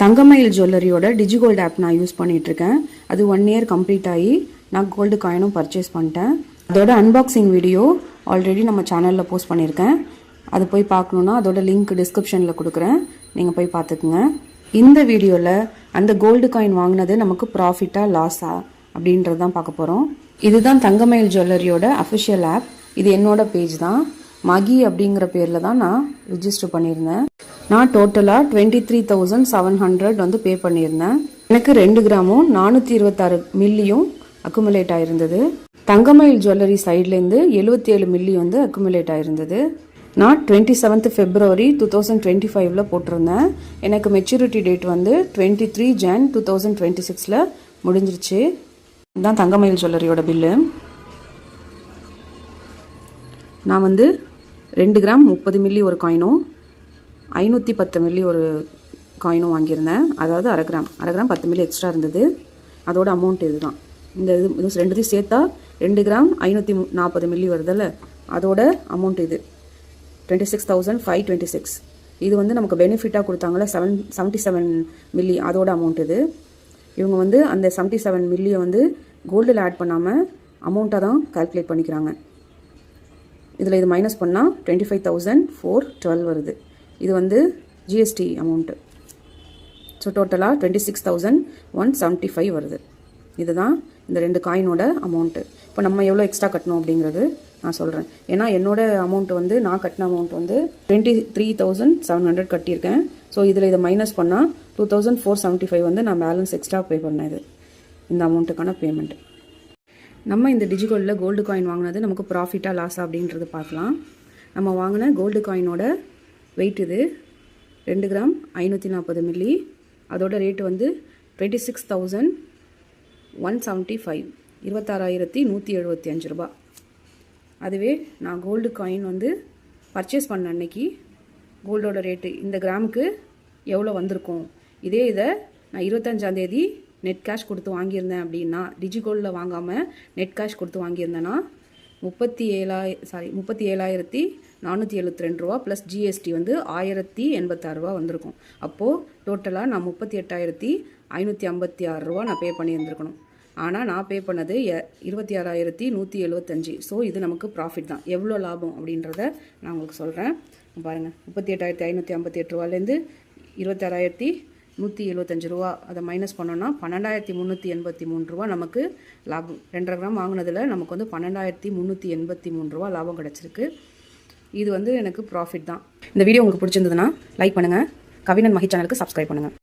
தங்கமயில் ஜுவல்லரியோட DigiGold app நான் use பண்ணிகிட்ருக்கேன். அது 1 இயர் கம்ப்ளீட் ஆகி நான் கோல்டு காயினும் பர்ச்சேஸ் பண்ணிட்டேன். அதோட அன்பாக்சிங் வீடியோ ஆல்ரெடி நம்ம சேனலில் போஸ்ட் பண்ணியிருக்கேன். அது போய் பார்க்கணுன்னா அதோட லிங்க் டிஸ்கிரிப்ஷனில் கொடுக்குறேன், நீங்கள் போய் பார்த்துக்குங்க. இந்த வீடியோவில் அந்த கோல்டு காயின் வாங்கினது நமக்கு ப்ராஃபிட்டா லாஸா அப்படின்றது தான் பார்க்க போகிறோம். இதுதான் தங்கமயில் ஜுவல்லரியோட அஃபிஷியல் ஆப். இது என்னோட பேஜ் தான். மகி அப்படிங்கிற பேரில் தான் நான் ரிஜிஸ்டர் பண்ணியிருந்தேன். நான் டோட்டலாக 23,700 வந்து பே பண்ணியிருந்தேன். எனக்கு 2 கிராமும் 426 மில்லியும் அக்குமுலேட் ஆயிருந்தது. தங்கமயில் ஜுவல்லரி சைட்லேருந்து 77 மில்லி வந்து அக்குமுலேட் ஆயிருந்தது. நான் 27th February 2025 போட்டிருந்தேன். எனக்கு மெச்சூரிட்டி டேட் வந்து 23 Jan 2026 முடிஞ்சிருச்சு. இதுதான் தங்கமயில் ஜுவல்லரியோட பில்லு. நான் வந்து 2 கிராம் 30 மில்லி ஒரு காயினும் 510 மில்லி ஒரு காயினும் வாங்கியிருந்தேன். அதாவது அரை கிராம் 10 மில்லி எக்ஸ்ட்ரா இருந்தது. அதோட அமௌண்ட் இதுதான். இது ரெண்டுத்தையும் சேர்த்தா 2 கிராம் 540 மில்லி வருதில்ல, அதோட அமௌண்ட் இது 26,526. இது வந்து நமக்கு பெனிஃபிட்டாக கொடுத்தாங்களே 77 மில்லி, அதோட அமௌண்ட் இது. இவங்க வந்து அந்த 77 மில்லியை வந்து கோல்டில் ஆட் பண்ணாமல் அமௌண்ட்டாக தான் கால்குலேட் பண்ணிக்கிறாங்க. இதில் இது மைனஸ் பண்ணால் 25,412 வருது. இது வந்து ஜிஎஸ்டி அமௌண்ட்டு. ஸோ டோட்டலாக 26,175 வருது. இதுதான் இந்த 2 காயினோட அமௌண்ட்டு. இப்போ நம்ம எவ்வளோ எக்ஸ்ட்ரா கட்டணும் அப்படிங்கிறது நான் சொல்கிறேன். ஏன்னா என்னோட அமௌண்ட் வந்து நான் கட்டின அமௌண்ட் வந்து 23,700 கட்டியிருக்கேன். ஸோ இதில் இதை மைனஸ் பண்ணால் 2,475 வந்து நான் பேலன்ஸ் எக்ஸ்ட்ரா பே பண்ணேன். இந்த அமௌண்ட்டுக்கான பேமெண்ட். நம்ம இந்த டிஜிகோல்டில் கோல்டு காயின் வாங்கினது நமக்கு ப்ராஃபிட்டாக லாஸா அப்படின்றது பார்க்கலாம். நம்ம வாங்கின கோல்டு காயினோட வெயிட் இது 2 கிராம் 540 மில்லி. அதோட ரேட்டு வந்து 26,175, 26,175 ரூபா. அதுவே நான் கோல்டு காயின் வந்து பர்ச்சேஸ் பண்ண அன்னைக்கு கோல்டோட ரேட்டு இந்த கிராமுக்கு எவ்வளோ வந்திருக்கும். இதை நான் 25ஆம் தேதி நெட் கேஷ் கொடுத்து வாங்கியிருந்தேன் அப்படின்னா, டிஜிகோல்டில் வாங்காமல் நெட் கேஷ் கொடுத்து வாங்கியிருந்தேன்னா 37,472 ரூபா ப்ளஸ் ஜிஎஸ்டி வந்து 1,086 ரூபா வந்திருக்கும். அப்போது டோட்டலாக நான் 38,556 ரூபா நான் பே பண்ணியிருந்துருக்கணும். ஆனால் நான் பே பண்ணது 26,175. ஸோ இது நமக்கு ப்ராஃபிட் தான். எவ்வளோ லாபம் அப்படின்றத நான் உங்களுக்கு சொல்கிறேன். பாருங்கள், 38,558 ரூபாலேருந்து 26,175 ரூபா அதை மைனஸ் பண்ணோன்னா 12,383 ரூபா நமக்கு லாபம். 2.5 கிராம் வாங்கினதில் நமக்கு வந்து 12,383 ரூபா லாபம் கிடச்சிருக்கு. இது வந்து எனக்கு ப்ராஃபிட் தான். இந்த வீடியோ உங்களுக்கு பிடிச்சிருந்ததுன்னா லைக் பண்ணுங்கள். கவினன் மஹி சேனலுக்கு சப்ஸ்கிரைப் பண்ணுங்கள்.